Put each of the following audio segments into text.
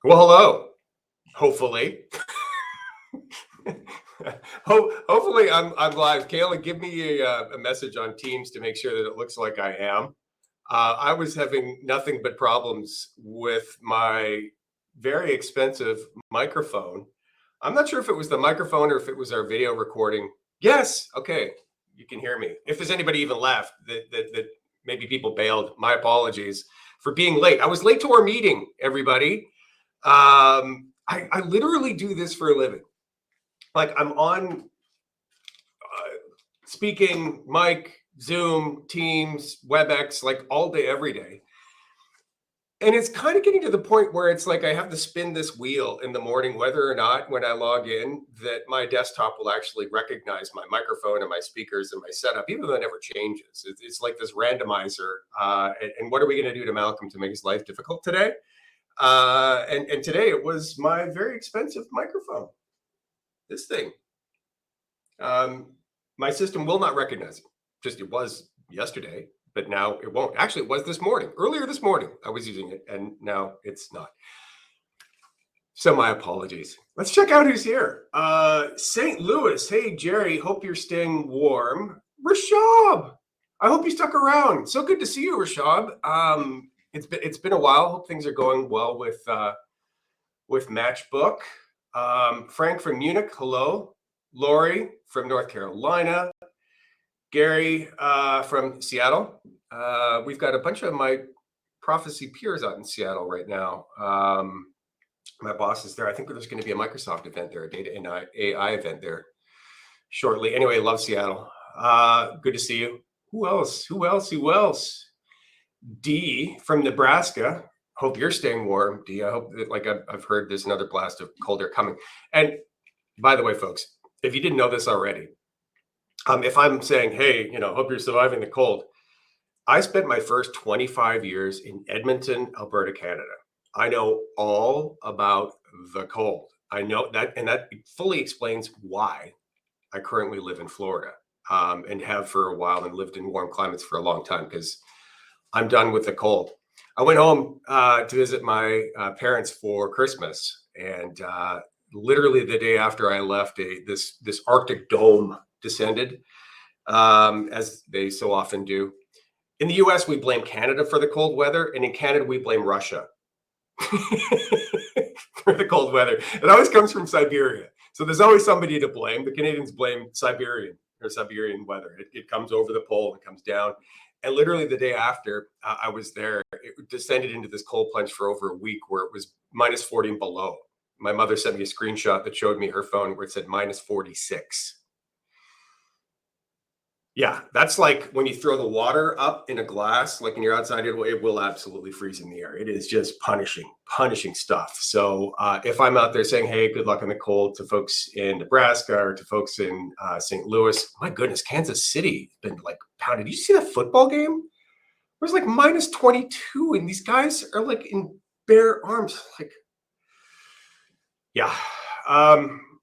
Well, hello. Hopefully. Hopefully I'm live. Kayla, give me a message on Teams to make sure that it looks like I am. I was having nothing but problems with my very expensive microphone. I'm not sure if it was the microphone or if it was our video recording. Yes, okay, you can hear me. If there's anybody even left, that maybe people bailed, my apologies for being late. I was late to our meeting, everybody. I literally do this for a living. Like I'm on speaking, mic, Zoom, Teams, WebEx, like all day, every day. And it's kind of getting to the point where it's like I have to spin this wheel in the morning, whether or not when I log in, that my desktop will actually recognize my microphone and my speakers and my setup, even though it never changes. It's like this randomizer. And what are we going to do to Malcolm to make his life difficult today? And today it was my very expensive microphone. This thing. My system will not recognize it. Just it was yesterday, but now it won't. Actually, it was this morning. Earlier this morning, I was using it, and now it's not. So my apologies. Let's check out who's here. St. Louis. Hey, Jerry. Hope you're staying warm. Rashab. I hope you stuck around. So good to see you, Rashab. It's been a while. Hope things are going well with Matchbook. Frank from Munich. Hello. Lori from North Carolina. Gary from Seattle. We've got a bunch of my Profisee peers out in Seattle right now. My boss is there. I think there's going to be a Microsoft event there, a data and AI event there shortly. Anyway, love Seattle. Good to see you. Who else? D from Nebraska. Hope you're staying warm, D. I hope that, like I've heard, there's another blast of cold air coming. And by the way, folks, if you didn't know this already, if I'm saying, hey, hope you're surviving the cold, I spent my first 25 years in Edmonton, Alberta, Canada. I know all about the cold. I know that, and that fully explains why I currently live in Florida and have for a while and lived in warm climates for a long time, because I'm done with the cold. I went home to visit my parents for Christmas, and literally the day after I left, this Arctic dome descended, as they so often do. In the US, we blame Canada for the cold weather, and in Canada, we blame Russia for the cold weather. It always comes from Siberia. So there's always somebody to blame. The Canadians blame Siberian weather. It comes over the pole and comes down. And literally the day after I was there, it descended into this cold plunge for over a week where it was minus 40 and below. My mother sent me a screenshot that showed me her phone where it said minus 46. Yeah, that's like when you throw the water up in a glass, like when you're outside, it will absolutely freeze in the air. It is just punishing stuff. So if I'm out there saying, hey, good luck in the cold to folks in Nebraska or to folks in St. Louis, my goodness, Kansas City has been like pounded. Did you see that football game? It was like minus 22, and these guys are like in bare arms. Like, yeah.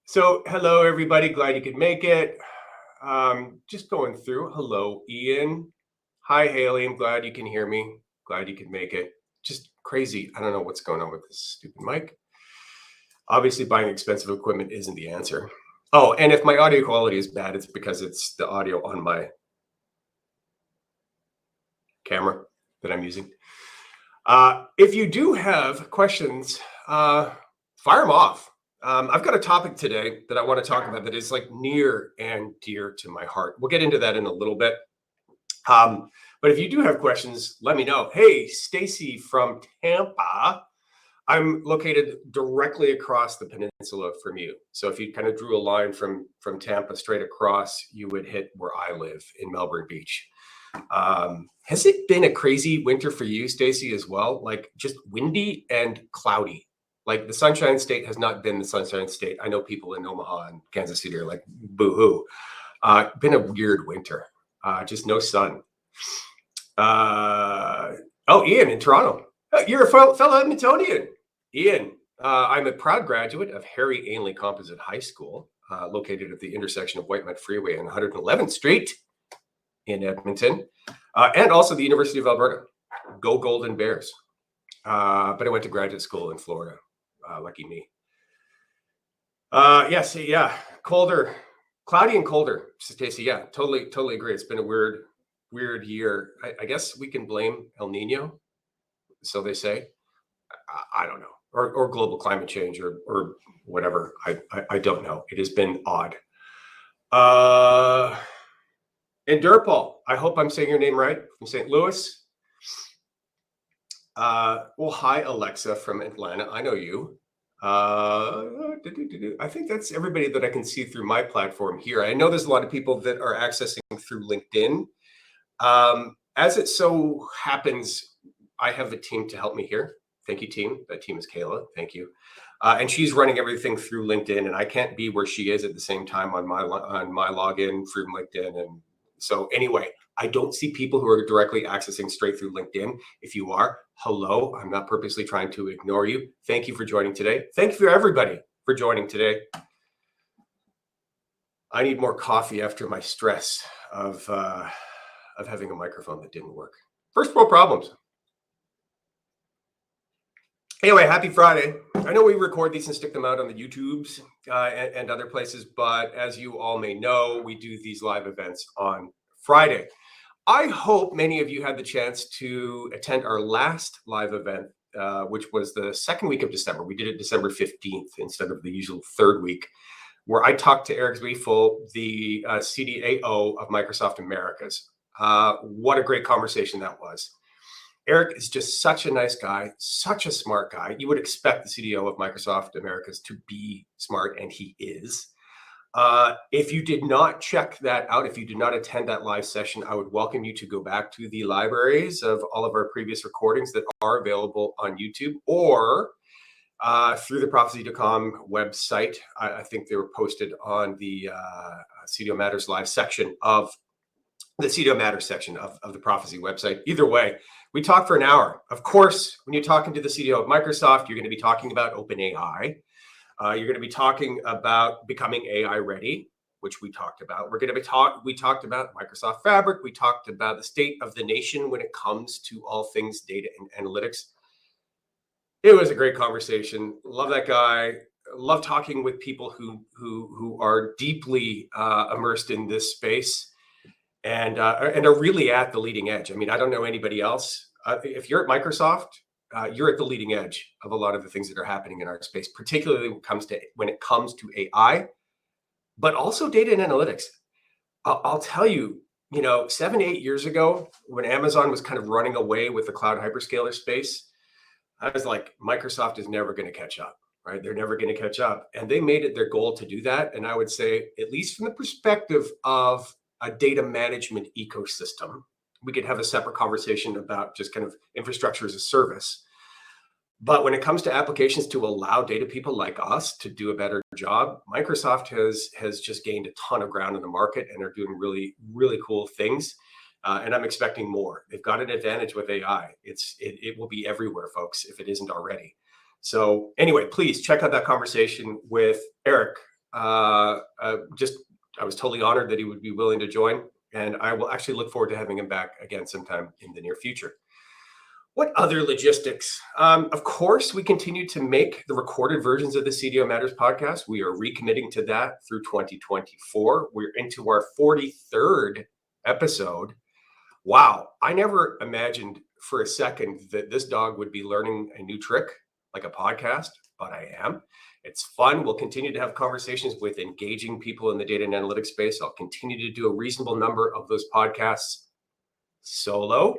So hello, everybody. Glad you could make it. Just going through. Hello, Ian. Hi, Haley. I'm glad you can hear me. Glad you could make it. Just crazy. I don't know what's going on with this stupid mic. Obviously, buying expensive equipment isn't the answer. Oh, and if my audio quality is bad, it's because it's the audio on my camera that I'm using. If you do have questions, fire them off. I've got a topic today that I want to talk about that is like near and dear to my heart. We'll get into that in a little bit. But if you do have questions, let me know. Hey, Stacy from Tampa. I'm located directly across the peninsula from you. So if you kind of drew a line from Tampa straight across, you would hit where I live in Melbourne Beach. Has it been a crazy winter for you, Stacy, as well? Like just windy and cloudy. Like the Sunshine State has not been the Sunshine State. I know people in Omaha and Kansas City are like, boo-hoo. Been a weird winter. Just no sun. Ian in Toronto. You're a fellow Edmontonian. Ian, I'm a proud graduate of Harry Ainley Composite High School, located at the intersection of Whitemud Freeway and 111th Street in Edmonton, and also the University of Alberta. Go Golden Bears. But I went to graduate school in Florida. Lucky me. Yes, yeah, colder, cloudy and colder, Stacey. Yeah, totally agree. It's been a weird year. I guess we can blame El Nino, so they say. I don't know, or global climate change, or whatever. I don't know. It has been odd. And Durpal, I hope I'm saying your name right, from St. Louis. Well, hi, Alexa from Atlanta. I know you. I think that's everybody that I can see through my platform here. I know there's a lot of people that are accessing through LinkedIn. As it so happens, I have a team to help me here. Thank you, team. That team is Kayla. Thank you. And she's running everything through LinkedIn, and I can't be where she is at the same time on my login through LinkedIn. And so anyway, I don't see people who are directly accessing straight through LinkedIn. If you are, hello. I'm not purposely trying to ignore you. Thank you for joining today. Thank you for everybody for joining today. I need more coffee after my stress of having a microphone that didn't work. First world problems. Anyway, happy Friday. I know we record these and stick them out on the YouTubes and other places, but as you all may know, we do these live events on Friday. I hope many of you had the chance to attend our last live event, which was the second week of December. We did it December 15th instead of the usual third week, where I talked to Eric Zwiefel, the CDO of Microsoft Americas. What a great conversation that was. Eric is just such a nice guy, such a smart guy. You would expect the CDO of Microsoft Americas to be smart, and he is. If you did not check that out, if you did not attend that live session, I would welcome you to go back to the libraries of all of our previous recordings that are available on YouTube, or through the Profisee.com website. I think they were posted on the CDO Matters live section of the CDO Matters section of the Profisee website. Either way, we talked for an hour. Of course, when you're talking to the CDO of Microsoft, you're going to be talking about OpenAI. You're going to be talking about becoming AI ready, which we talked about. We talked about Microsoft Fabric. We talked about the state of the nation when it comes to all things data and analytics. It was a great conversation. Love that guy. Love talking with people who are deeply immersed in this space and are really at the leading edge. I mean, I don't know anybody else. If you're at Microsoft, you're at the leading edge of a lot of the things that are happening in our space, particularly when it comes to AI, but also data and analytics. I'll tell you, 7-8 years ago, when Amazon was kind of running away with the cloud hyperscaler space, I was like, Microsoft is never going to catch up, right? They're never going to catch up. And they made it their goal to do that. And I would say, at least from the perspective of a data management ecosystem, we could have a separate conversation about just kind of infrastructure as a service. But when it comes to applications to allow data people like us to do a better job, Microsoft has just gained a ton of ground in the market and are doing really, really cool things. And I'm expecting more. They've got an advantage with AI. It will be everywhere, folks, if it isn't already. So anyway, please check out that conversation with Eric. I was totally honored that he would be willing to join. And I will actually look forward to having him back again sometime in the near future. What other logistics? Of course, we continue to make the recorded versions of the CDO Matters podcast. We are recommitting to that through 2024. We're into our 43rd episode. Wow, I never imagined for a second that this dog would be learning a new trick like a podcast, but I am. It's fun. We'll continue to have conversations with engaging people in the data and analytics space. I'll continue to do a reasonable number of those podcasts solo,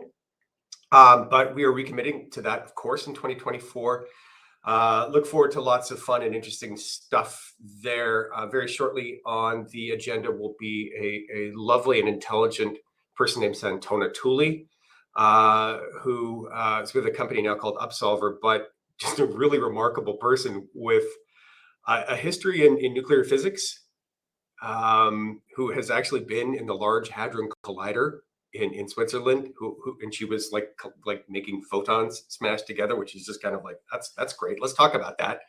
but we are recommitting to that, of course, in 2024. Look forward to lots of fun and interesting stuff there. Very shortly on the agenda will be a lovely and intelligent person named Santona Tooley, who is with a company now called Upsolver, but just a really remarkable person with a history in nuclear physics, who has actually been in the Large Hadron Collider in Switzerland, and she was like making photons smash together, which is just kind of like, that's great. Let's talk about that.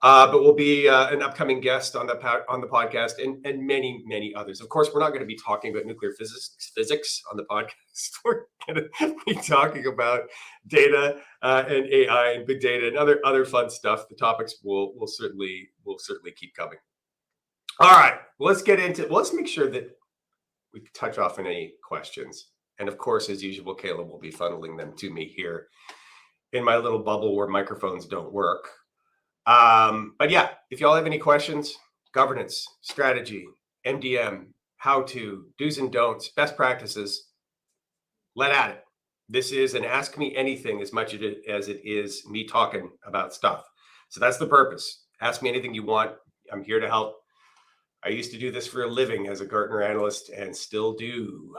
but will be an upcoming guest on the podcast, and many others. Of course, we're not going to be talking about nuclear physics on the podcast. We're going to be talking about data and AI and big data and other fun stuff. The topics will certainly keep coming. All right, let's get into. Let's make sure that we touch off on any questions. And of course, as usual, Caleb will be funneling them to me here in my little bubble where microphones don't work. But yeah, if y'all have any questions, governance, strategy, MDM, how to, do's and don'ts, best practices, let at it. This is an ask me anything as much as it is me talking about stuff. So that's the purpose. Ask me anything you want. I'm here to help. I used to do this for a living as a Gartner analyst and still do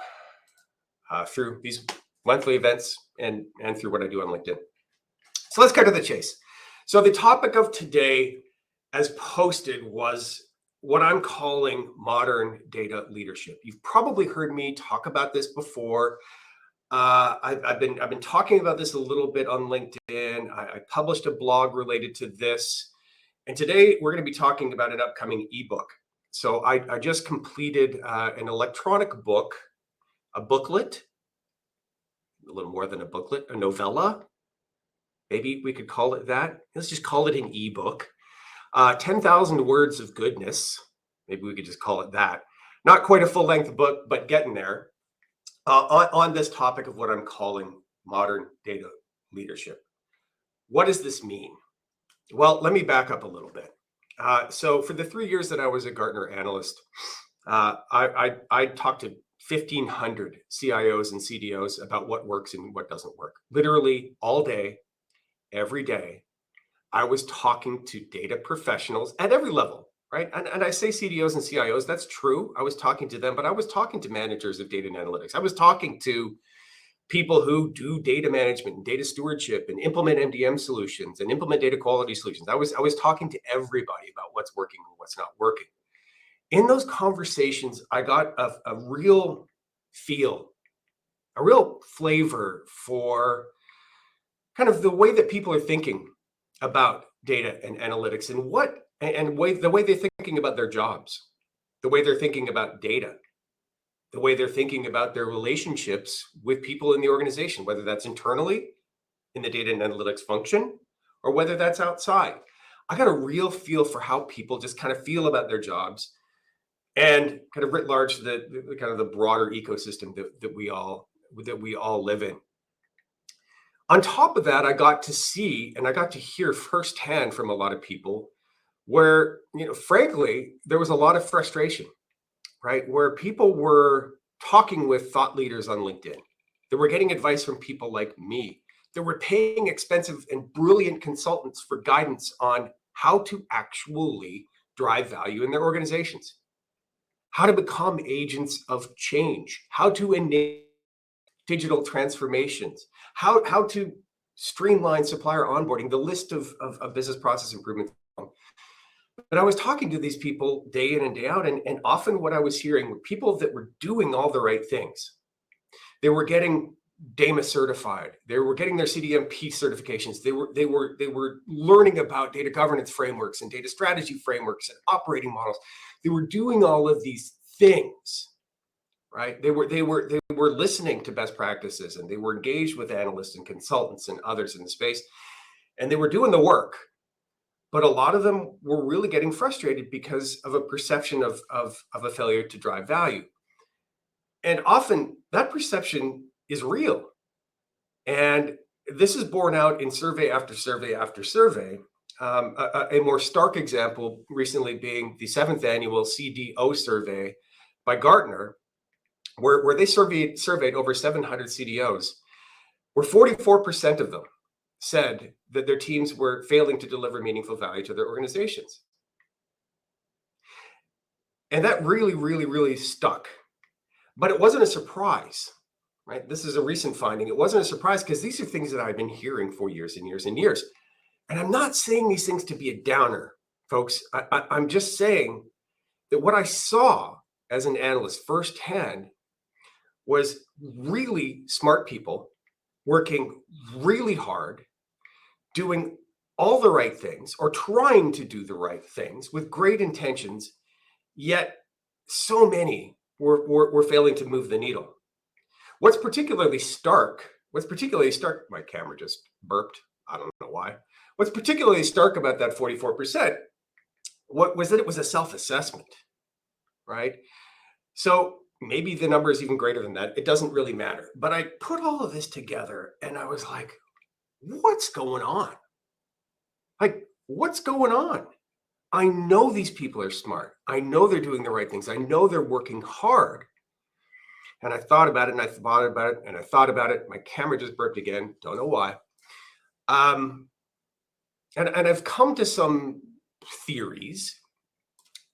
through these monthly events and through what I do on LinkedIn. So let's cut to the chase. So the topic of today, as posted, was what I'm calling modern data leadership. You've probably heard me talk about this before. I've been talking about this a little bit on LinkedIn. I published a blog related to this, and today we're going to be talking about an upcoming ebook. So I just completed an electronic book, a booklet, a little more than a booklet, a novella. Maybe we could call it that. Let's just call it an ebook. 10,000 words of goodness. Maybe we could just call it that. Not quite a full-length book, but getting there. On this topic of what I'm calling modern data leadership. What does this mean? Well, let me back up a little bit. So for the 3 years that I was a Gartner analyst, I talked to 1,500 CIOs and CDOs about what works and what doesn't work. Literally all day, every day, I was talking to data professionals at every level, right? And I say CDOs and CIOs, that's true. I was talking to them, but I was talking to managers of data and analytics. I was talking to people who do data management and data stewardship and implement MDM solutions and implement data quality solutions. I was talking to everybody about what's working and what's not working. In those conversations, I got a real feel, a real flavor for kind of the way that people are thinking about data and analytics and the way they're thinking about their jobs, the way they're thinking about data, the way they're thinking about their relationships with people in the organization, whether that's internally in the data and analytics function or whether that's outside. I got a real feel for how people just kind of feel about their jobs and kind of writ large the kind of the broader ecosystem that we all live in. On top of that, I got to see and I got to hear firsthand from a lot of people where, frankly, there was a lot of frustration, right? Where people were talking with thought leaders on LinkedIn. They were getting advice from people like me. They were paying expensive and brilliant consultants for guidance on how to actually drive value in their organizations, how to become agents of change, how to enable digital transformations, how to streamline supplier onboarding, the list of business process improvements. But I was talking to these people day in and day out, and often what I was hearing were people that were doing all the right things. They were getting DAMA certified. They were getting their CDMP certifications. They were learning about data governance frameworks and data strategy frameworks and operating models. They were doing all of these things, right? They were listening to best practices, and they were engaged with analysts and consultants and others in the space, and they were doing the work. But a lot of them were really getting frustrated because of a perception of a failure to drive value. And often that perception is real. And this is borne out in survey after survey after survey. A more stark example recently being the 7th annual CDO survey by Gartner, where they surveyed over 700 CDOs, where 44% of them said that their teams were failing to deliver meaningful value to their organizations. And that really, really, really stuck. But it wasn't a surprise, right? This is a recent finding. It wasn't a surprise because these are things that I've been hearing for years and years and years. And I'm not saying these things to be a downer, folks. I'm just saying that what I saw as an analyst firsthand was really smart people working really hard, doing all the right things or trying to do the right things with great intentions, yet so many were failing to move the needle. What's particularly stark, my camera just burped. I don't know why. What's particularly stark about that 44%, what was that it was a self-assessment, right? So maybe the number is even greater than that. It doesn't really matter. But I put all of this together and I was like, what's going on? Like, what's going on? I know these people are smart. I know they're doing the right things. I know they're working hard. And I thought about it and I thought about it and I thought about it. My camera just burped again. Don't know why. And I've come to some theories.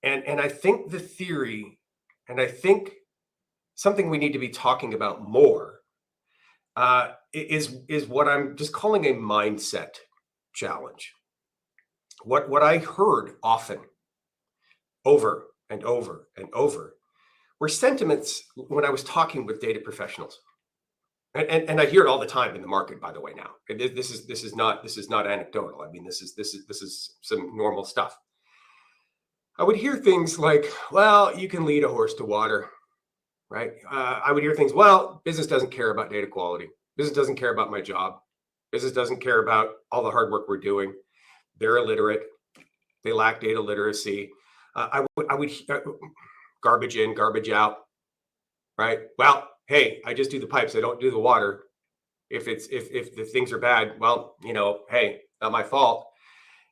And I think the theory, and I think something we need to be talking about more is what I'm just calling a mindset challenge. What I heard often, over and over and over, were sentiments when I was talking with data professionals, and I hear it all the time in the market. By the way, now this is not anecdotal. I mean, this is some normal stuff. I would hear things like, "Well, you can lead a horse to water," right? I would hear things, "Well, business doesn't care about data quality. Business doesn't care about my job. Business doesn't care about all the hard work we're doing. They're illiterate. They lack data literacy." I would garbage in, garbage out, right? Well, hey, I just do the pipes. I don't do the water. If the things are bad, well, hey, not my fault,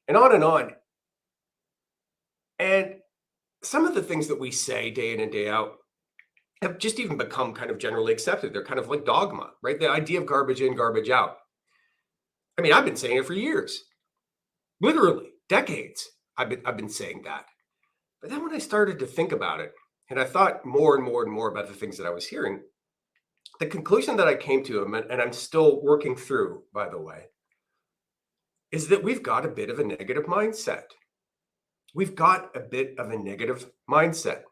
and on and on. And some of the things that we say day in and day out have just even become kind of generally accepted. They're kind of like dogma, right? The idea of garbage in, garbage out. I mean, I've been saying it for years, literally decades. I've been saying that. But then when I started to think about it, and I thought more and more and more about the things that I was hearing, the conclusion that I came to, and I'm still working through, by the way, is that we've got a bit of a negative mindset. We've got a bit of a negative mindset.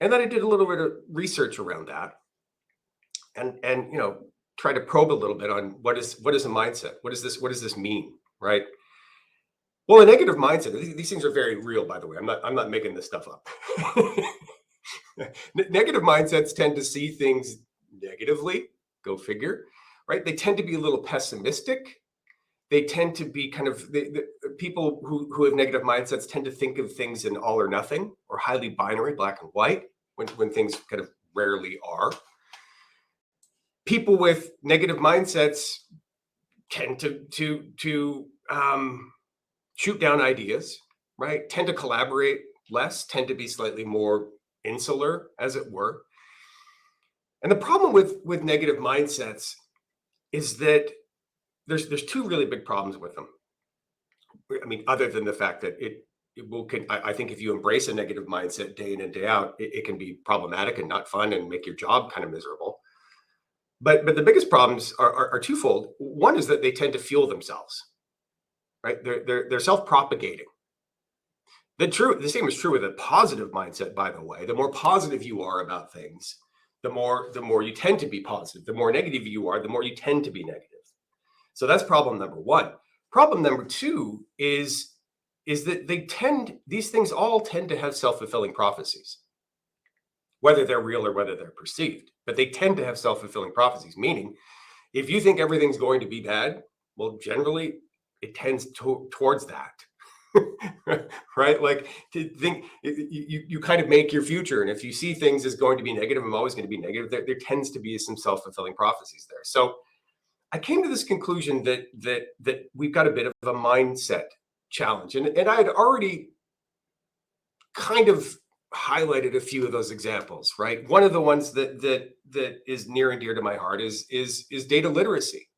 And then I did a little bit of research around that and try to probe a little bit on what is a mindset? What does this mean, right? Well, a negative mindset, these things are very real, by the way. I'm not making this stuff up. Negative mindsets tend to see things negatively, go figure, right? They tend to be a little pessimistic. They tend to be kind of the people who have negative mindsets tend to think of things in all or nothing or highly binary, black and white, when things kind of rarely are. People with negative mindsets tend to shoot down ideas, right? Tend to collaborate less, tend to be slightly more insular, as it were. And the problem with negative mindsets is that there's two really big problems with them. I mean, other than the fact that I think if you embrace a negative mindset day in and day out, it can be problematic and not fun and make your job kind of miserable. But the biggest problems are twofold. One is that they tend to fuel themselves, right? They're self-propagating. The same is true with a positive mindset, by the way. The more positive you are about things, the more you tend to be positive. The more negative you are, the more you tend to be negative. So that's problem number one. Problem number two is that these things all tend to have self-fulfilling prophecies, whether they're real or whether they're perceived. But they tend to have self-fulfilling prophecies, meaning if you think everything's going to be bad, well, generally it tends towards that. Right? Like to think you kind of make your future. And if you see things as going to be negative, I'm always going to be negative, there tends to be some self-fulfilling prophecies there. So I came to this conclusion that we've got a bit of a mindset challenge. And I had already kind of highlighted a few of those examples, right? One of the ones that is near and dear to my heart is data literacy.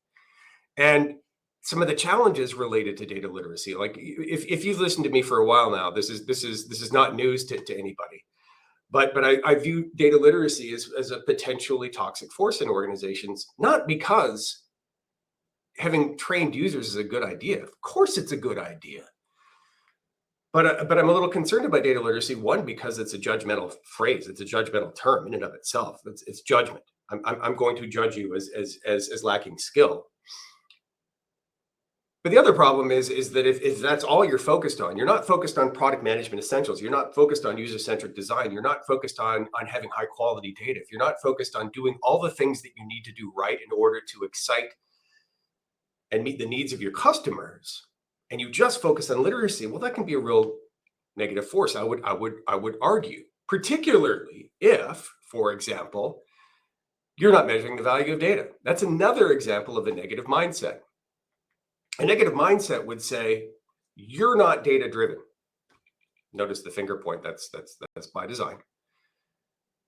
And some of the challenges related to data literacy. Like if you've listened to me for a while now, this is not news to anybody. But I view data literacy as a potentially toxic force in organizations, not because having trained users is a good idea. Of course, it's a good idea. But I'm a little concerned about data literacy. One, because it's a judgmental phrase. It's a judgmental term in and of itself. It's judgment. I'm going to judge you as lacking skill. But the other problem is that if that's all you're focused on, you're not focused on product management essentials. You're not focused on user-centric design. You're not focused on having high quality data. If you're not focused on doing all the things that you need to do right in order to excite and meet the needs of your customers, and you just focus on literacy, well, that can be a real negative force. I would argue, particularly if, for example, you're not measuring the value of data. That's another example of a negative mindset. A negative mindset would say, you're not data driven. Notice the finger point, that's by design.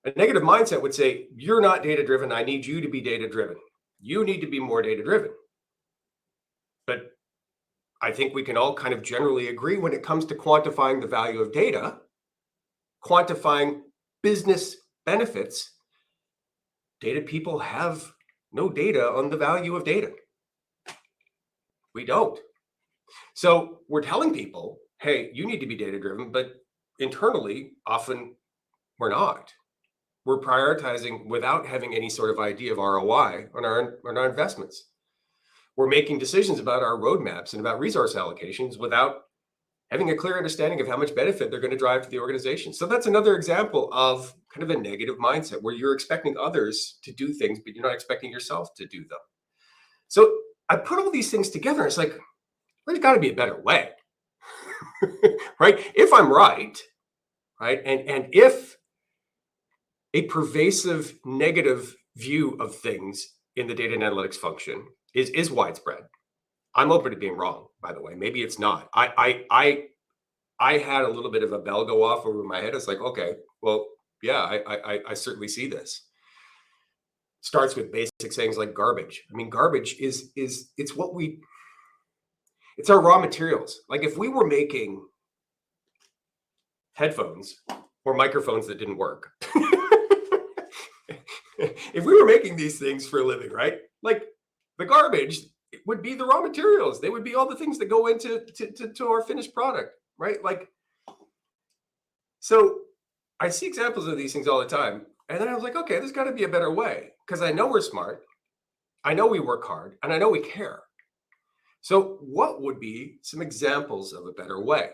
A negative mindset would say, you're not data driven. I need you to be data driven. You need to be more data driven. But I think we can all kind of generally agree when it comes to quantifying the value of data, quantifying business benefits, data people have no data on the value of data. We don't. So we're telling people, hey, you need to be data driven, but internally, often we're not. We're prioritizing without having any sort of idea of ROI on our investments. We're making decisions about our roadmaps and about resource allocations without having a clear understanding of how much benefit they're going to drive to the organization. So that's another example of kind of a negative mindset where you're expecting others to do things, but you're not expecting yourself to do them. So I put all these things together. It's like, there's got to be a better way, right? If I'm right, and if a pervasive negative view of things in the data and analytics function is widespread, I'm open to being wrong, by the way. Maybe it's not. I had a little bit of a bell go off over my head. It's like, okay, well, yeah, I certainly see this. Starts with basic things like garbage. I mean, garbage it's our raw materials. Like if we were making headphones or microphones that didn't work, if we were making these things for a living, right? Like the garbage would be the raw materials. They would be all the things that go into to our finished product, right? Like, so I see examples of these things all the time. And then I was like, okay, there's got to be a better way because I know we're smart. I know we work hard and I know we care. So what would be some examples of a better way?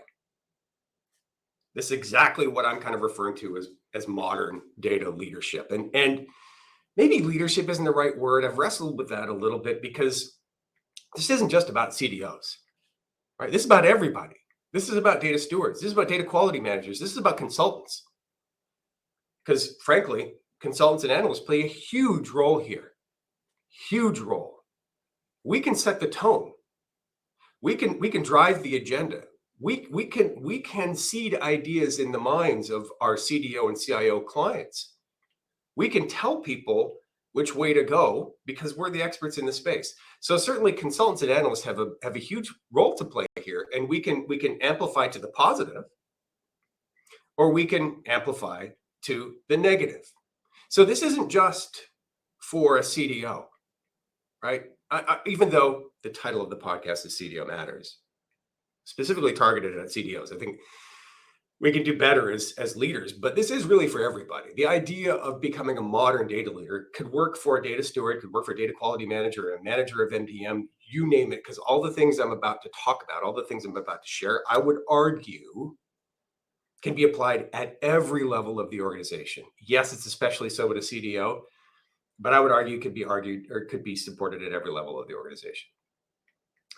This is exactly what I'm kind of referring to as modern data leadership. And maybe leadership isn't the right word. I've wrestled with that a little bit because this isn't just about CDOs, right? This is about everybody. This is about data stewards. This is about data quality managers. This is about consultants. Because frankly, consultants and analysts play a huge role here. Huge role. We can set the tone. We can drive the agenda. We can seed ideas in the minds of our CDO and CIO clients. We can tell people which way to go because we're the experts in the space. So certainly consultants and analysts have a huge role to play here, and we can amplify to the positive, or we can amplify to the negative. So this isn't just for a CDO, right? Even though the title of the podcast is CDO Matters, specifically targeted at CDOs, I think we can do better as leaders, but this is really for everybody. The idea of becoming a modern data leader could work for a data steward, could work for a data quality manager, a manager of MDM, you name it, because all the things I'm about to talk about, all the things I'm about to share, I would argue can be applied at every level of the organization. Yes, it's especially so with a CDO, but I would argue could be supported at every level of the organization.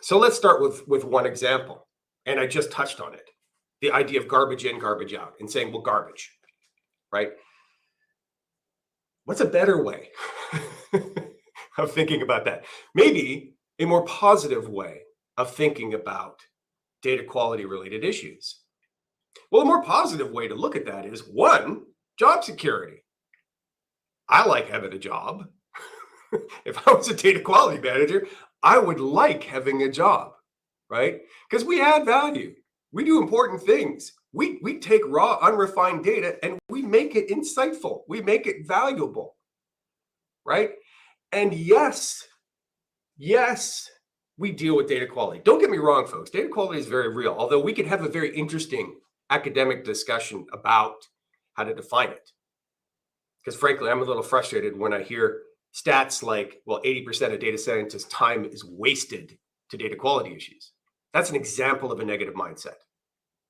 So let's start with one example, and I just touched on it. The idea of garbage in, garbage out, and saying, well, garbage, right? What's a better way of thinking about that? Maybe a more positive way of thinking about data quality related issues. Well, a more positive way to look at that is one, job security. I like having a job. If I was a data quality manager, I would like having a job, right? Because we add value. We do important things. We take raw, unrefined data and we make it insightful. We make it valuable, right? And yes, we deal with data quality. Don't get me wrong, folks. Data quality is very real, although we could have a very interesting academic discussion about how to define it. Because frankly, I'm a little frustrated when I hear stats like, well, 80% of data scientists' time is wasted to data quality issues. That's an example of a negative mindset.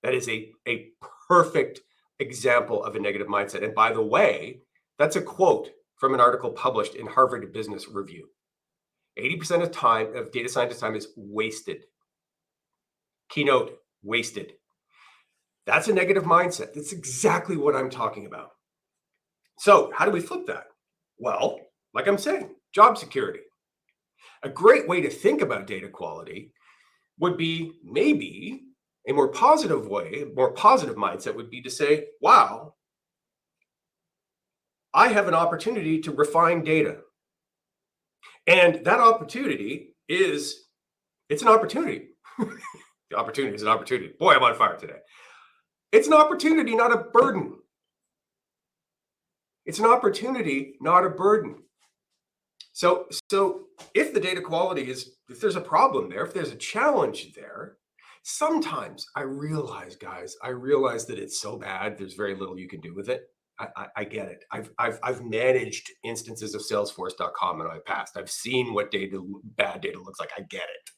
That is a perfect example of a negative mindset. And by the way, that's a quote from an article published in Harvard Business Review. 80% of data scientist time is wasted. Keynote, wasted. That's a negative mindset. That's exactly what I'm talking about. So how do we flip that? Well, like I'm saying, job security. A great way to think about data quality would be maybe a more positive way, a more positive mindset would be to say, wow, I have an opportunity to refine data. And that opportunity it's an opportunity. The opportunity is an opportunity. Boy, I'm on fire today. It's an opportunity, not a burden. It's an opportunity, not a burden. So if the data quality if there's a problem there, if there's a challenge there, sometimes I realize that it's so bad, there's very little you can do with it. I get it. I've managed instances of Salesforce.com in my past. I've seen what bad data looks like. I get it.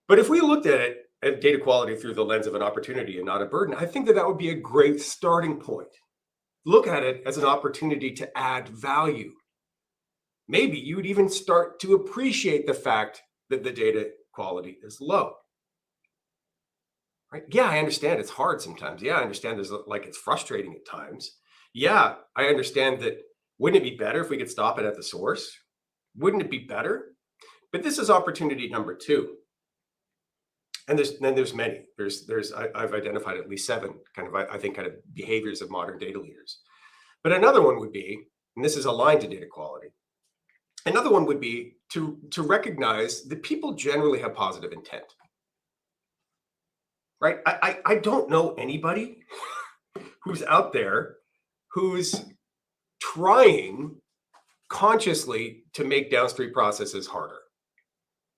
But if we looked at data quality through the lens of an opportunity and not a burden, I think that would be a great starting point. Look at it as an opportunity to add value. Maybe you would even start to appreciate the fact that the data quality is low. Right? Yeah, I understand it's hard sometimes. Yeah, I understand it's frustrating at times. Yeah, I understand that. Wouldn't it be better if we could stop it at the source? Wouldn't it be better? But this is opportunity number 2. And there's many. I've identified at least 7 kind of behaviors of modern data leaders. But another one would be, and this is aligned to data quality, another one would be to recognize that people generally have positive intent. Right? I don't know anybody who's out there who's trying consciously to make downstream processes harder,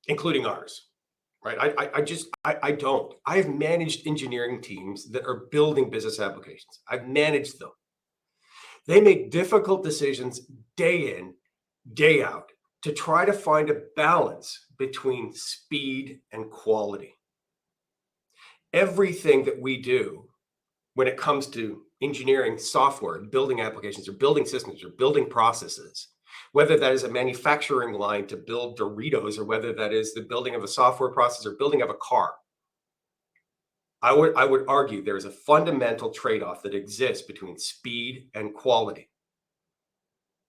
including ours. Right? I don't. I've managed engineering teams that are building business applications. I've managed them. They make difficult decisions day in, day out to try to find a balance between speed and quality. Everything that we do when it comes to engineering software, building applications or building systems or building processes, whether that is a manufacturing line to build Doritos or whether that is the building of a software process or building of a car, I would argue there is a fundamental trade-off that exists between speed and quality.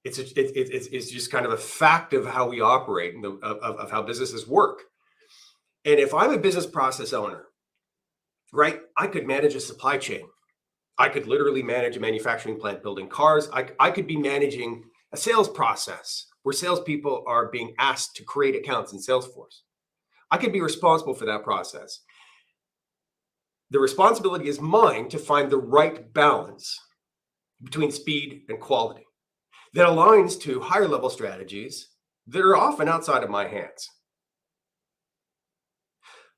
It's just kind of a fact of how we operate and of how businesses work. And if I'm a business process owner, right, I could manage a supply chain. I could literally manage a manufacturing plant building cars. I could be managing a sales process where salespeople are being asked to create accounts in Salesforce. I could be responsible for that process. The responsibility is mine to find the right balance between speed and quality that aligns to higher level strategies that are often outside of my hands.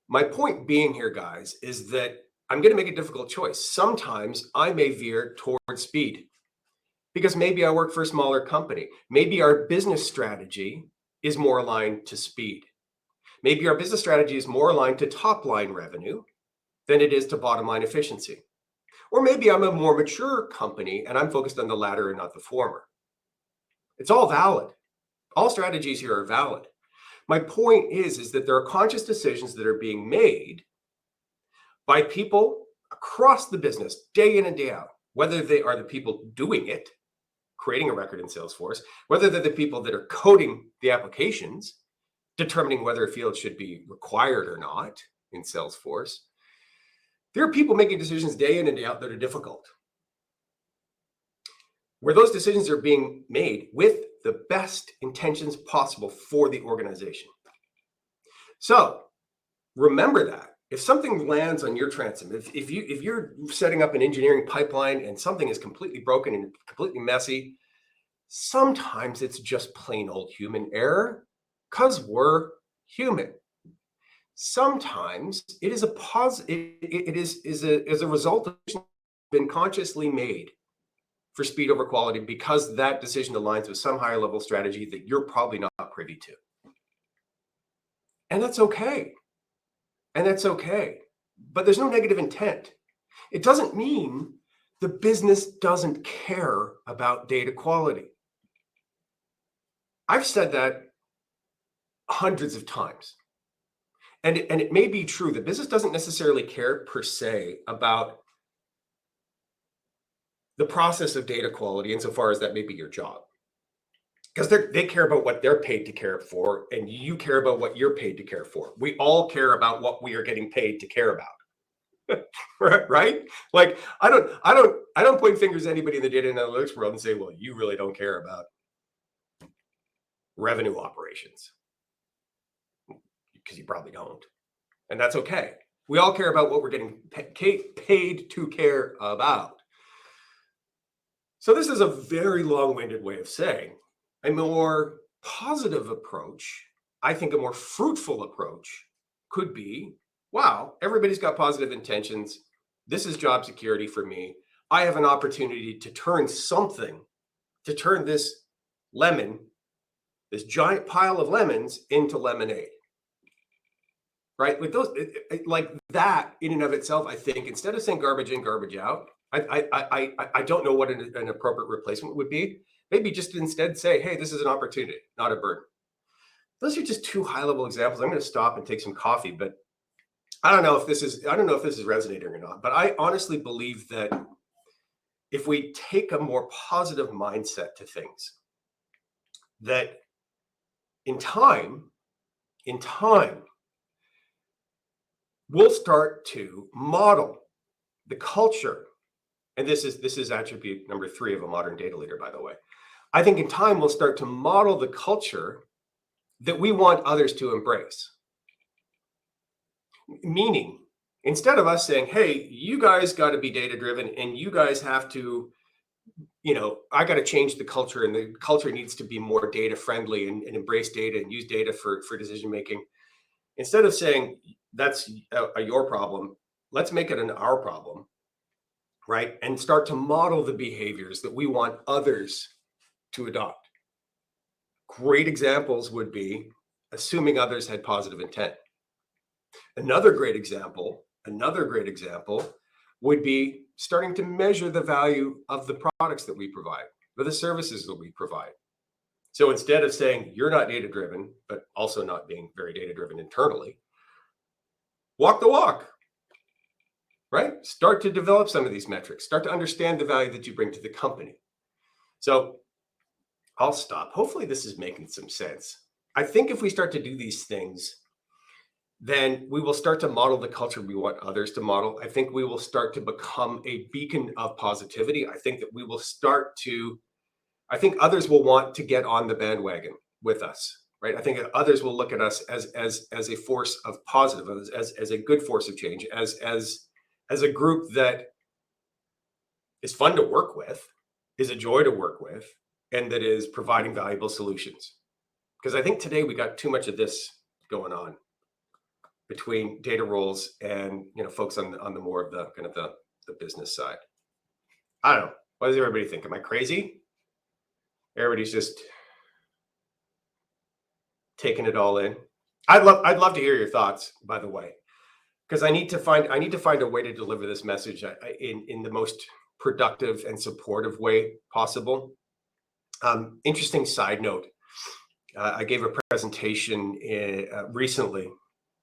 My point being here, guys, is that I'm going to make a difficult choice. Sometimes I may veer towards speed because maybe I work for a smaller company. Maybe our business strategy is more aligned to speed. Maybe our business strategy is more aligned to top line revenue than it is to bottom line efficiency. Or maybe I'm a more mature company and I'm focused on the latter and not the former. It's all valid. All strategies here are valid. My point is that there are conscious decisions that are being made by people across the business day in and day out, whether they are the people doing it, creating a record in Salesforce, whether they're the people that are coding the applications, determining whether a field should be required or not in Salesforce. There are people making decisions day in and day out that are difficult, where those decisions are being made with the best intentions possible for the organization. So remember that if something lands on your transom, if you're setting up an engineering pipeline and something is completely broken and completely messy, sometimes it's just plain old human error because we're human. Sometimes it is a result of been consciously made for speed over quality because that decision aligns with some higher level strategy that you're probably not privy to. And that's okay. And that's okay. But there's no negative intent. It doesn't mean the business doesn't care about data quality. I've said that hundreds of times. And it may be true that business doesn't necessarily care per se about the process of data quality insofar as that may be your job. Because they care about what they're paid to care for, and you care about what you're paid to care for. We all care about what we are getting paid to care about. Right? Like I don't point fingers at anybody in the data and analytics world and say, well, you really don't care about revenue operations. Because you probably don't. And that's okay. We all care about what we're getting paid to care about. So this is a very long-winded way of saying a more positive approach, I think a more fruitful approach could be, wow, everybody's got positive intentions. This is job security for me. I have an opportunity to turn this lemon, this giant pile of lemons into lemonade. Right? With those, like that in and of itself, I think instead of saying garbage in, garbage out, I don't know what an appropriate replacement would be. Maybe just instead say, hey, this is an opportunity, not a burden. Those are just two high-level examples. I'm going to stop and take some coffee, but I don't know if this is resonating or not. But I honestly believe that if we take a more positive mindset to things, that in time, we'll start to model the culture. And this is attribute number 3 of a modern data leader, by the way. I think in time, we'll start to model the culture that we want others to embrace. Meaning, instead of us saying, hey, you guys got to be data driven and you guys have to, I got to change the culture and the culture needs to be more data friendly and embrace data and use data for decision making. Instead of saying that's your problem, let's make it an our problem. Right? And start to model the behaviors that we want others to adopt. Great examples would be assuming others had positive intent. Another great example would be starting to measure the value of the products that we provide or the services that we provide. So instead of saying you're not data driven, but also not being very data driven internally, walk the walk. Right? Start to develop some of these metrics. Start to understand the value that you bring to the company. So I'll stop. Hopefully this is making some sense. I think if we start to do these things, then we will start to model the culture we want others to model. I think we will start to become a beacon of positivity. I think others will want to get on the bandwagon with us. Right? I think others will look at us as a force of positive, as a good force of change, as a group that is fun to work with, is a joy to work with, and that is providing valuable solutions. Because I think today we got too much of this going on between data roles and folks on the more of the kind of the business side. I don't know. What does everybody think? Am I crazy? Everybody's just taking it all in. I'd love to hear your thoughts, by the way. Because I need to find a way to deliver this message in the most productive and supportive way possible. Interesting side note. I gave a presentation recently.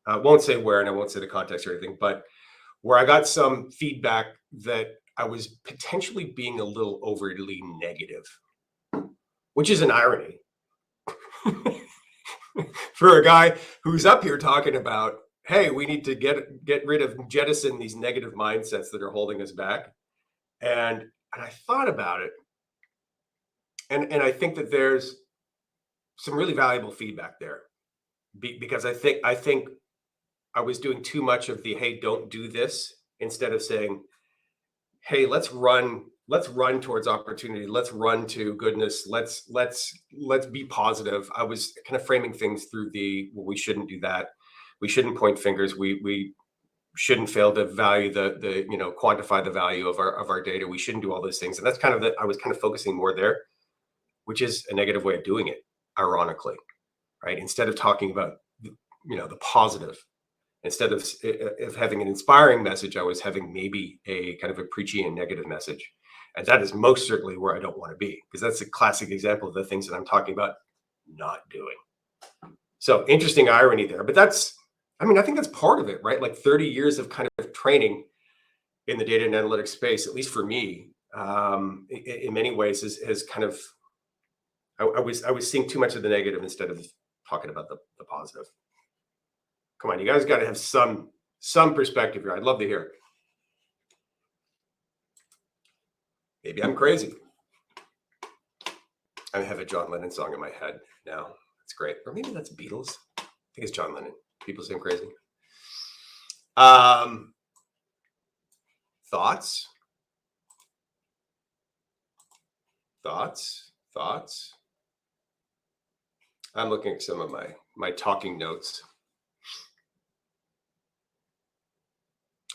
I won't say where and I won't say the context or anything, but where I got some feedback that I was potentially being a little overly negative, which is an irony for a guy who's up here talking about, hey, we need to get rid of, jettison these negative mindsets that are holding us back. And I thought about it. And I think that there's some really valuable feedback there because I think I was doing too much of the, hey, don't do this, instead of saying, hey, let's run towards opportunity. Let's run to goodness. Let's be positive. I was kind of framing things through well, we shouldn't do that. We shouldn't point fingers. We shouldn't fail to value quantify the value of our data. We shouldn't do all those things. And that's kind of I was kind of focusing more there, which is a negative way of doing it, ironically, right? Instead of talking about the positive. Instead of having an inspiring message, I was having maybe a kind of a preachy and negative message. And that is most certainly where I don't want to be, because that's a classic example of the things that I'm talking about not doing. So interesting irony there. But I think that's part of it, right? Like 30 years of kind of training in the data and analytics space, at least for me, in many ways, is kind of, I was seeing too much of the negative instead of talking about the positive. Come on, you guys got to have some perspective here. I'd love to hear it. Maybe I'm crazy. I have a John Lennon song in my head now. That's great. Or maybe that's Beatles. I think it's John Lennon. People say I'm crazy. Thoughts? I'm looking at some of my talking notes.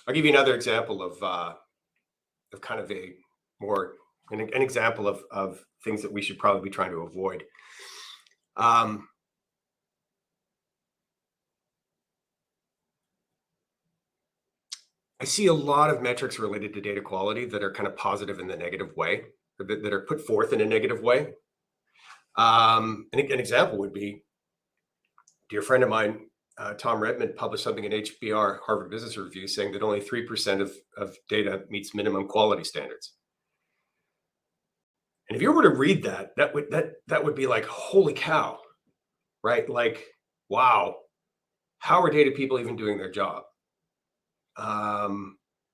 I'll give you another example of kind of an example of things that we should probably be trying to avoid. I see a lot of metrics related to data quality that are kind of positive in the negative way, or that are put forth in a negative way. An example would be, a dear friend of mine, Tom Redmond, published something in HBR, Harvard Business Review, saying that only 3% of data meets minimum quality standards. And if you were to read that would be like, holy cow, right? Like, wow, how are data people even doing their job?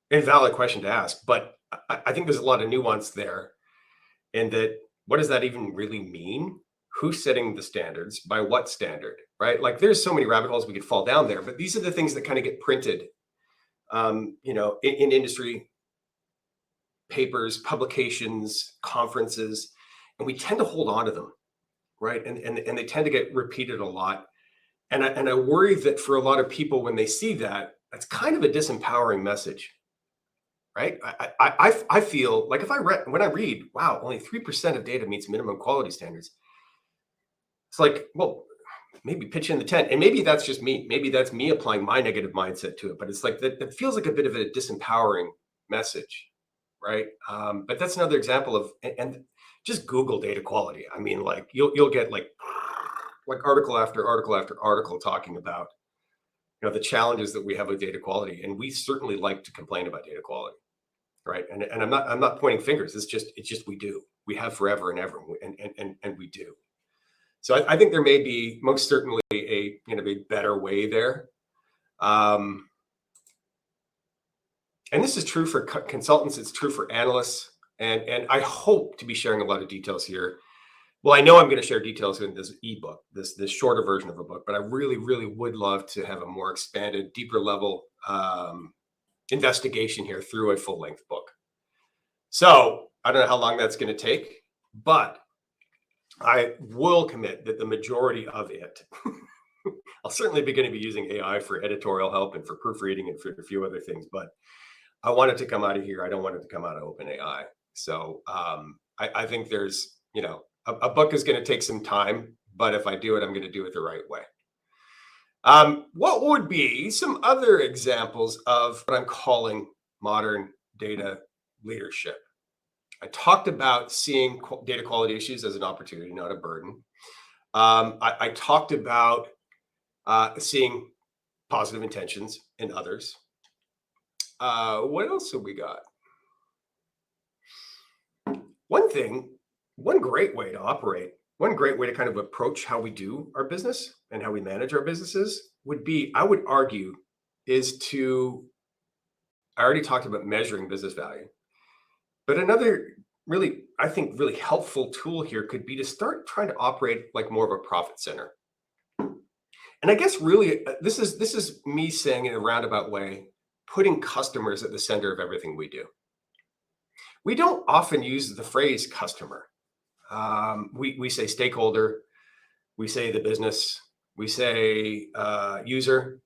Invalid question to ask, but I think there's a lot of nuance there. And that, what does that even really mean? Who's setting the standards? By what standard, right? Like, there's so many rabbit holes we could fall down there, but these are the things that kind of get printed, in industry papers, publications, conferences, and we tend to hold on to them, right? And they tend to get repeated a lot. And I worry that for a lot of people, when they see that, that's kind of a disempowering message, right? I feel like when I read, wow, only 3% of data meets minimum quality standards. It's like, well, maybe pitch in the tent. And maybe that's just me. Maybe that's me applying my negative mindset to it. But it's like that feels like a bit of a disempowering message, right? But that's another example of, and just Google data quality. I mean, like, you'll get like article after article after article talking about, the challenges that we have with data quality. And we certainly like to complain about data quality, right? And I'm not pointing fingers. It's just we do. We have forever and ever, and we do. So I think there may be most certainly a better way there. And this is true for consultants. It's true for analysts. And I hope to be sharing a lot of details here. Well, I know I'm going to share details in this ebook, this shorter version of a book, but I really, really would love to have a more expanded, deeper level investigation here through a full-length book. So I don't know how long that's going to take, but I will commit that the majority of it, I'll certainly be going to be using AI for editorial help and for proofreading and for a few other things, but I want it to come out of here. I don't want it to come out of OpenAI. So I think there's, a book is going to take some time, but if I do it, I'm going to do it the right way. What would be some other examples of what I'm calling modern data leadership? I talked about seeing data quality issues as an opportunity, not a burden. I talked about seeing positive intentions in others. What else have we got? One great way to operate, one great way to kind of approach how we do our business and how we manage our businesses would be, I would argue, I already talked about measuring business value. But another really helpful tool here could be to start trying to operate like more of a profit center. And I guess really, this is me saying in a roundabout way, putting customers at the center of everything we do. We don't often use the phrase customer. We say stakeholder, we say the business, we say user,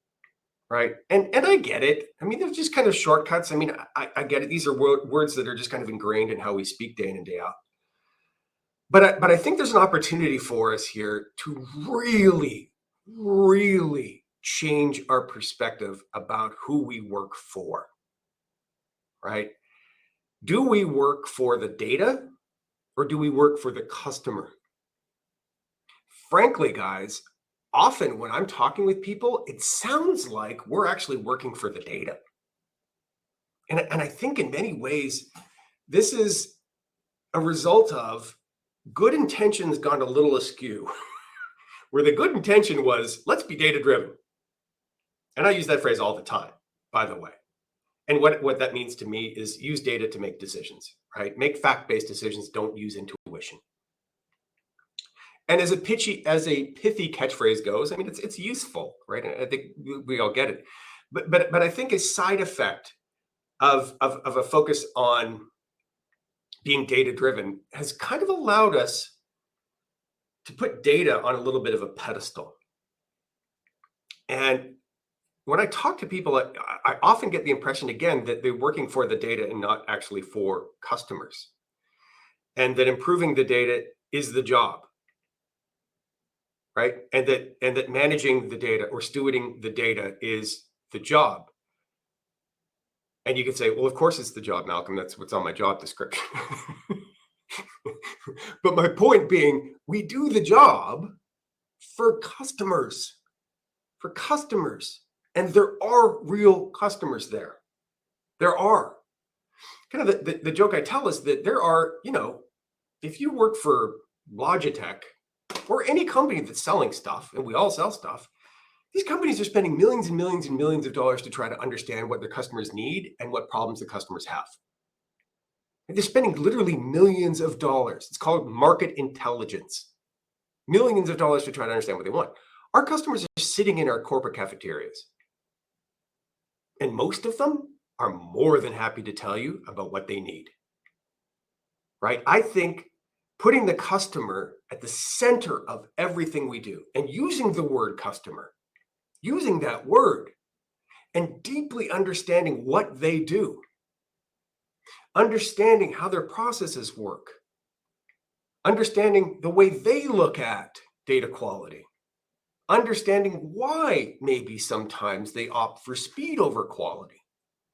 right? And I get it. I mean, they're just kind of shortcuts. I mean, I get it. These are words that are just kind of ingrained in how we speak day in and day out. But I think there's an opportunity for us here to really, really change our perspective about who we work for, right? Do we work for the data or do we work for the customer? Frankly, guys, often when I'm talking with people, it sounds like we're actually working for the data. And I think in many ways, this is a result of good intentions gone a little askew, where the good intention was, let's be data driven. And I use that phrase all the time, by the way. And what that means to me is use data to make decisions, right? Make fact-based decisions, don't use intuition. And as a pithy catchphrase goes, I mean, it's useful, right? I think we all get it. But I think a side effect of a focus on being data driven has kind of allowed us to put data on a little bit of a pedestal. And when I talk to people, I often get the impression, again, that they're working for the data and not actually for customers. And that improving the data is the job, right? And that managing the data or stewarding the data is the job. And you could say, well, of course it's the job, Malcolm. That's what's on my job description. But my point being, we do the job for customers, And there are real customers there. There are. Kind of the joke I tell is that there are, if you work for Logitech or any company that's selling stuff, and we all sell stuff, these companies are spending millions and millions and millions of dollars to try to understand what their customers need and what problems the customers have. And they're spending literally millions of dollars. It's called market intelligence. Millions of dollars to try to understand what they want. Our customers are sitting in our corporate cafeterias. And most of them are more than happy to tell you about what they need, right? I think putting the customer at the center of everything we do and using the word customer, using that word and deeply understanding what they do, understanding how their processes work, understanding the way they look at data quality, understanding why maybe sometimes they opt for speed over quality,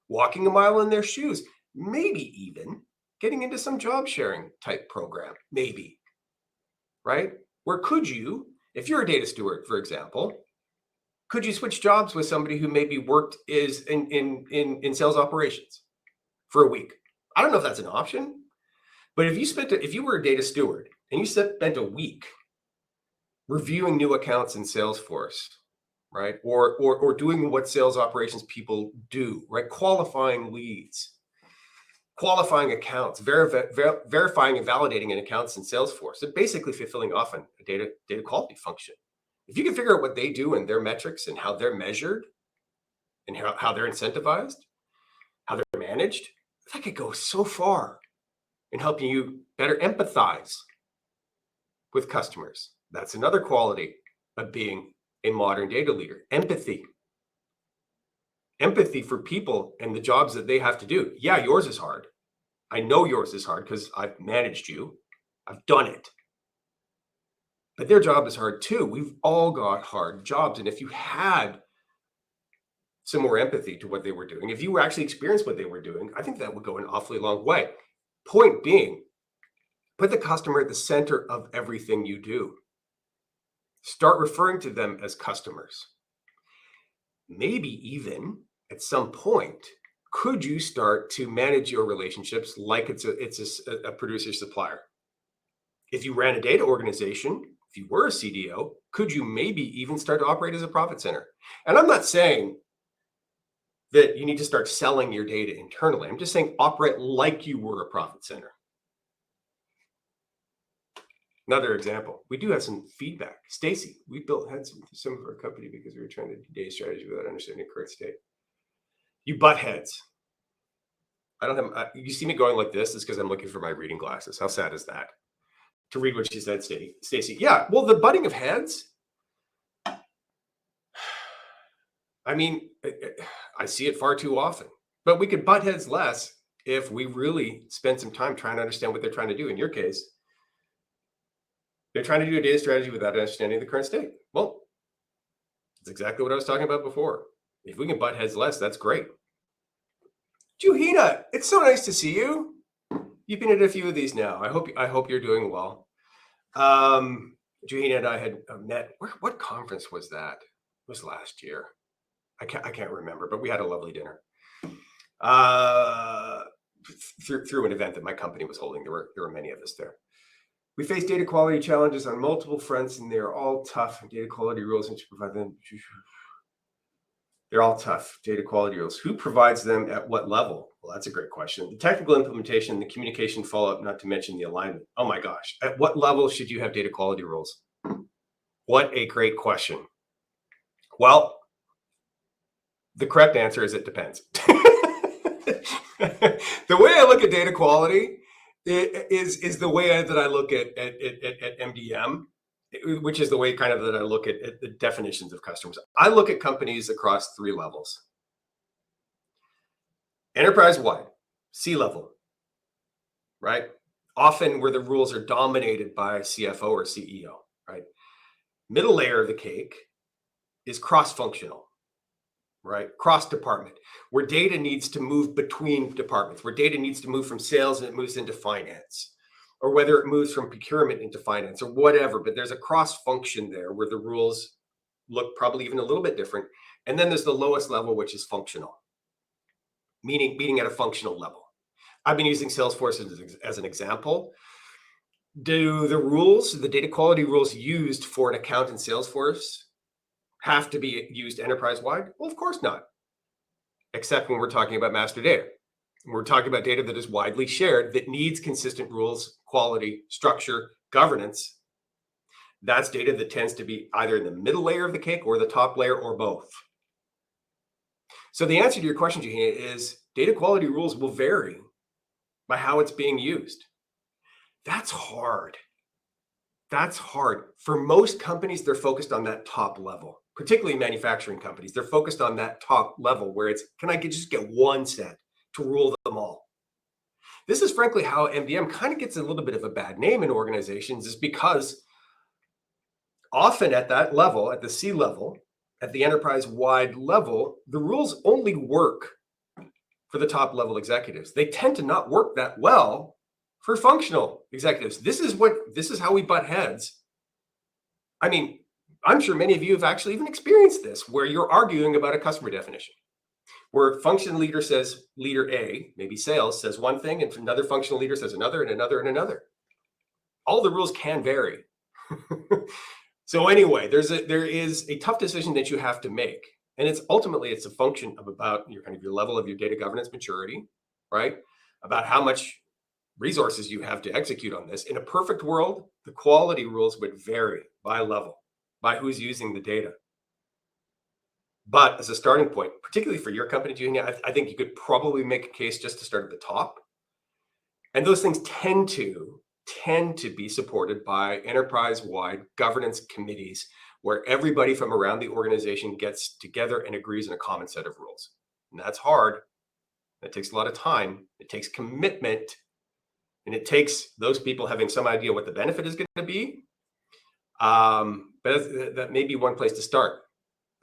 walking a mile in their shoes, maybe even getting into some job sharing type program, maybe, right? Where could you, if you're a data steward, for example, could you switch jobs with somebody who maybe worked in sales operations for a week? I don't know if that's an option, but if you were a data steward and you spent a week reviewing new accounts in Salesforce, right? Or doing what sales operations people do, right? Qualifying leads, qualifying accounts, verifying and validating an accounts in Salesforce, and basically fulfilling often a data quality function. If you can figure out what they do and their metrics and how they're measured and how they're incentivized, how they're managed, that could go so far in helping you better empathize with customers. That's another quality of being a modern data leader. Empathy for people and the jobs that they have to do. Yeah, yours is hard. I know yours is hard because I've managed you. I've done it. But their job is hard too. We've all got hard jobs. And if you had some more empathy to what they were doing, if you actually experienced what they were doing, I think that would go an awfully long way. Point being, put the customer at the center of everything you do. Start referring to them as customers. Maybe even at some point, could you start to manage your relationships like it's a producer supplier? If you ran a data organization, if you were a CDO, could you maybe even start to operate as a profit center? And I'm not saying that you need to start selling your data internally. I'm just saying operate like you were a profit center. Another example, we do have some feedback. Stacy, we built heads with some of our company because we were trying to do data strategy without understanding the current state. You butt heads. I don't have, you see me going like this, is because I'm looking for my reading glasses. How sad is that? To read what she said, Stacy. Yeah, well, the butting of heads, I mean, I see it far too often, but we could butt heads less if we really spend some time trying to understand what they're trying to do. In your case, they're trying to do a data strategy without understanding the current state. Well, It's exactly what I was talking about before. If we can butt heads less, that's great. Juhina, it's so nice to see you. You've been at a few of these now. I hope you're doing well. Juhina and I had met. What conference was that? It was last year. I can't remember, but we had a lovely dinner. Through an event that my company was holding. There were many of us there. We face data quality challenges on multiple fronts, and they're all tough. Data quality rules and to provide them. They're all tough. Data quality rules. Who provides them at what level? Well, that's a great question. The technical implementation, the communication follow-up, not to mention the alignment. Oh my gosh. At what level should you have data quality rules? What a great question. Well, the correct answer is it depends. The way I look at data quality is the way that I look at MDM, which is the way kind of that I look at the definitions of customers. I look at companies across 3 levels. Enterprise-wide, C-level, right? Often where the rules are dominated by CFO or CEO, right? Middle layer of the cake is cross-functional, right? Cross-department, where data needs to move between departments, where data needs to move from sales and it moves into finance, or whether it moves from procurement into finance or whatever, but there's a cross-function there where the rules look probably even a little bit different. And then there's the lowest level, which is functional, meaning at a functional level. I've been using Salesforce as an example. Do the rules, the data quality rules used for an account in Salesforce have to be used enterprise-wide? Well, of course not, except when we're talking about master data. We're talking about data that is widely shared, that needs consistent rules, quality, structure, governance. That's data that tends to be either in the middle layer of the cake or the top layer or both. So the answer to your question, Juhina, is data quality rules will vary by how it's being used. That's hard. That's hard. For most companies, they're focused on that top level, particularly manufacturing companies. They're focused on that top level where it's, can I just get one set to rule them all? This is frankly how MDM kind of gets a little bit of a bad name in organizations, is because often at that level, at the C level, at the enterprise-wide level, the rules only work for the top level executives. They tend to not work that well for functional executives. This is how we butt heads. I mean, I'm sure many of you have actually even experienced this, where you're arguing about a customer definition, where function leader says, leader A, maybe sales, says one thing, and another functional leader says another, and another, and another. All the rules can vary. So anyway, there is a tough decision that you have to make. And it's a function of about your level of your data governance maturity, right? About how much resources you have to execute on this. In a perfect world, the quality rules would vary by level, by who's using the data. But as a starting point, particularly for your company, Juhina, I think you could probably make a case just to start at the top. And those things tend to be supported by enterprise-wide governance committees, where everybody from around the organization gets together and agrees on a common set of rules. And that's hard. That takes a lot of time. It takes commitment. And it takes those people having some idea what the benefit is going to be. But that may be one place to start.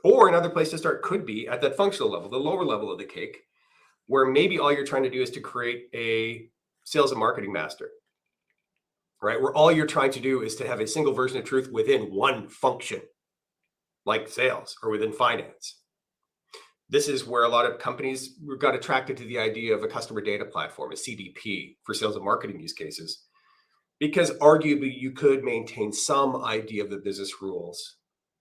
Or another place to start could be at that functional level, the lower level of the cake, where maybe all you're trying to do is to create a sales and marketing master, right? Where all you're trying to do is to have a single version of truth within one function, like sales or within finance. This is where a lot of companies got attracted to the idea of a customer data platform, a CDP, for sales and marketing use cases, because arguably you could maintain some idea of the business rules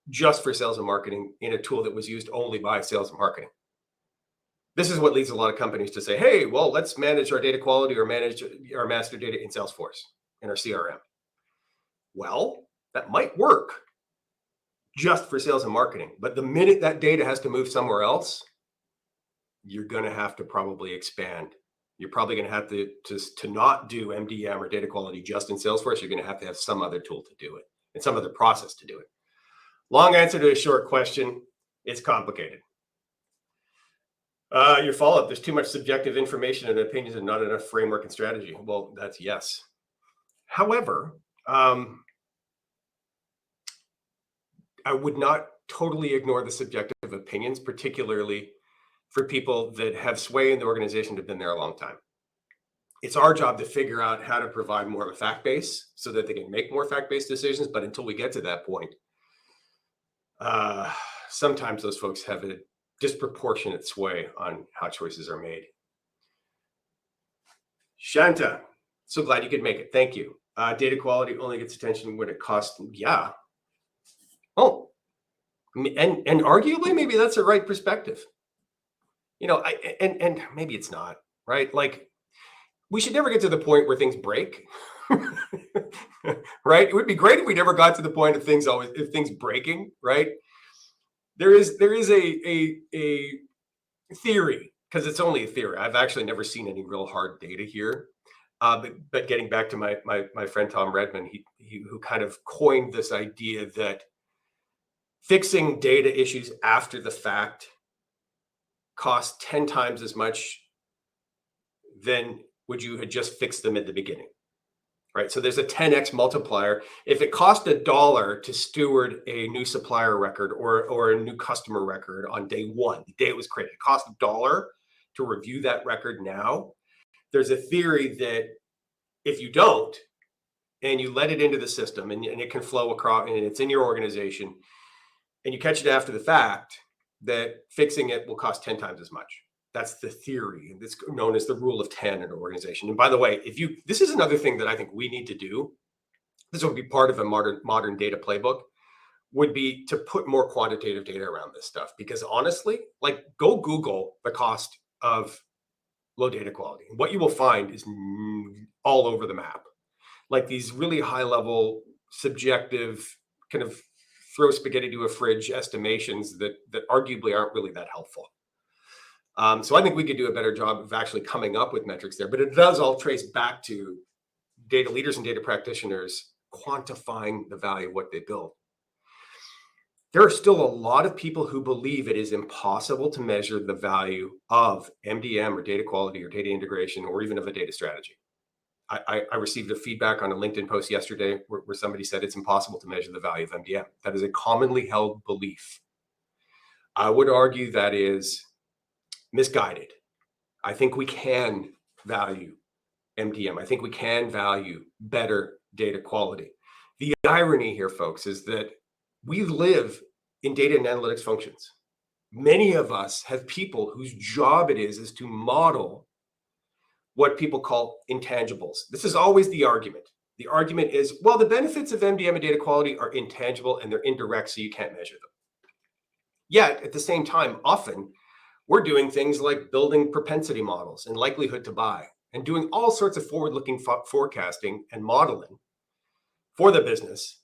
just for sales and marketing in a tool that was used only by sales and marketing. This is what leads a lot of companies to say, hey, well, let's manage our data quality or manage our master data in Salesforce, in our CRM. Well, that might work just for sales and marketing. But the minute that data has to move somewhere else, you're going to have to probably expand. You're probably going to have to not do MDM or data quality just in Salesforce. You're going to have some other tool to do it and some other process to do it. Long answer to a short question. It's complicated. Your follow-up, there's too much subjective information and opinions and not enough framework and strategy. Well, that's yes. However, I would not totally ignore the subjective opinions, particularly for people that have sway in the organization that have been there a long time. It's our job to figure out how to provide more of a fact base so that they can make more fact-based decisions. But until we get to that point, sometimes those folks have a disproportionate sway on how choices are made. Shanta, so glad you could make it. Thank you. Data quality only gets attention when it costs. Yeah. Oh, and arguably, maybe that's the right perspective. You know, and maybe it's not, right? Like, we should never get to the point where things break. Right? It would be great if we never got to the point of things breaking, right? There is a theory, because it's only a theory. I've actually never seen any real hard data here. But getting back to my friend Tom Redman, he who kind of coined this idea that fixing data issues after the fact costs 10 times as much than would you had just fixed them at the beginning, right? So there's a 10x multiplier. If it cost $1 to steward a new supplier record or a new customer record on day one, the day it was created, it cost $1 to review that record now. There's a theory that if you don't, and you let it into the system and it can flow across and it's in your organization and you catch it after the fact, that fixing it will cost 10 times as much. That's the theory. And it's known as the rule of 10 in an organization. And by the way, this is another thing that I think we need to do. This would be part of a modern data playbook, would be to put more quantitative data around this stuff. Because honestly, like, go Google the cost of low data quality. And what you will find is all over the map. Like these really high level, subjective, kind of throw spaghetti to a fridge estimations that arguably aren't really that helpful. So I think we could do a better job of actually coming up with metrics there, but it does all trace back to data leaders and data practitioners quantifying the value of what they build. There are still a lot of people who believe it is impossible to measure the value of MDM or data quality or data integration or even of a data strategy. I received a feedback on a LinkedIn post yesterday where somebody said it's impossible to measure the value of MDM. That is a commonly held belief. I would argue that is misguided. I think we can value MDM. I think we can value better data quality. The irony here, folks, is that we live in data and analytics functions. Many of us have people whose job it is to model what people call intangibles. This is always the argument. The argument is, well, the benefits of MDM and data quality are intangible and they're indirect, so you can't measure them. Yet, at the same time, often we're doing things like building propensity models and likelihood to buy and doing all sorts of forward-looking forecasting and modeling for the business.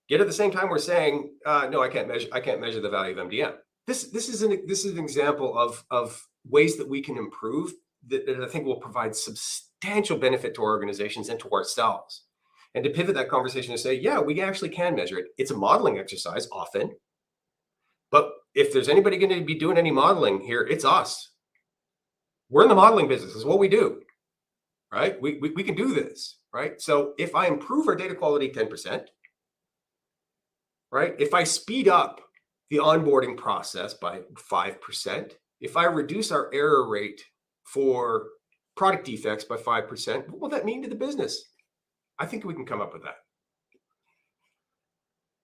Yet at the same time, we're saying, no, I can't measure the value of MDM. This is an example of ways that we can improve that I think will provide substantial benefit to our organizations and to ourselves. And to pivot that conversation to say, yeah, we actually can measure it. It's a modeling exercise often, but if there's anybody going to be doing any modeling here, it's us. We're in the modeling business. It's what we do, right? We can do this, right? So if I improve our data quality 10%, right? If I speed up the onboarding process by 5%, if I reduce our error rate for product defects by 5%, what will that mean to the business? I think we can come up with that.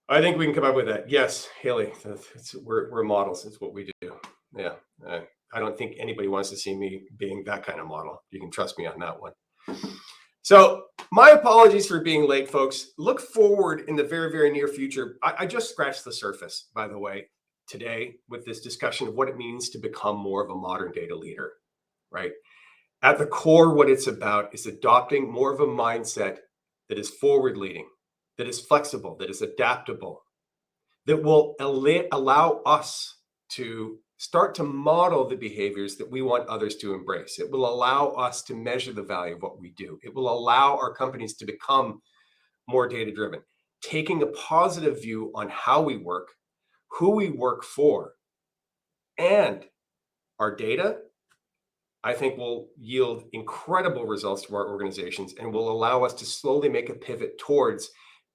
I think we can come up with that. Yes, Haley, we're models. It's what we do. Yeah, I don't think anybody wants to see me being that kind of model. You can trust me on that one. So my apologies for being late, folks. Look forward in the very, very near future. I just scratched the surface, by the way, today with this discussion of what it means to become more of a modern data leader, right? At the core, what it's about is adopting more of a mindset that is forward-leading, that is flexible, that is adaptable, that will allow us to start to model the behaviors that we want others to embrace. It will allow us to measure the value of what we do. It will allow our companies to become more data-driven, taking a positive view on how we work, who we work for, and our data, I think, will yield incredible results to our organizations and will allow us to slowly make a pivot towards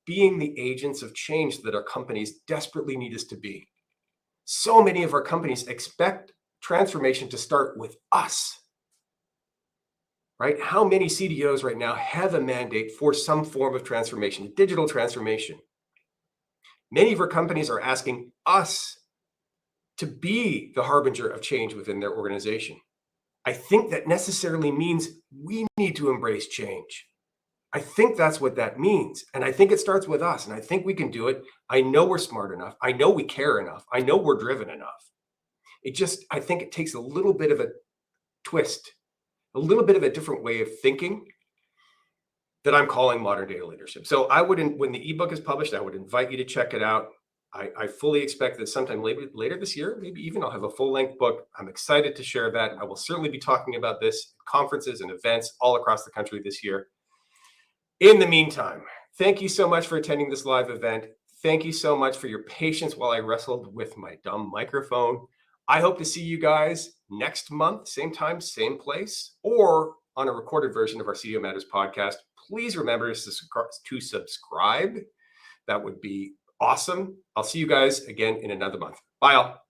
being the agents of change that our companies desperately need us to be. So many of our companies expect transformation to start with us, right? How many CDOs right now have a mandate for some form of transformation, digital transformation? Many of our companies are asking us to be the harbinger of change within their organization. I think that necessarily means we need to embrace change. I think that's what that means. And I think it starts with us. And I think we can do it. I know we're smart enough. I know we care enough. I know we're driven enough. I think it takes a little bit of a twist, a little bit of a different way of thinking that I'm calling modern day leadership. So when the ebook is published, I would invite you to check it out. I fully expect that sometime later this year, maybe even I'll have a full length book. I'm excited to share that. I will certainly be talking about this at conferences and events all across the country this year. In the meantime, thank you so much for attending this live event. Thank you so much for your patience while I wrestled with my dumb microphone. I hope to see you guys next month, same time, same place, or on a recorded version of our CDO Matters podcast. Please remember to subscribe. That would be awesome. I'll see you guys again in another month. Bye, all.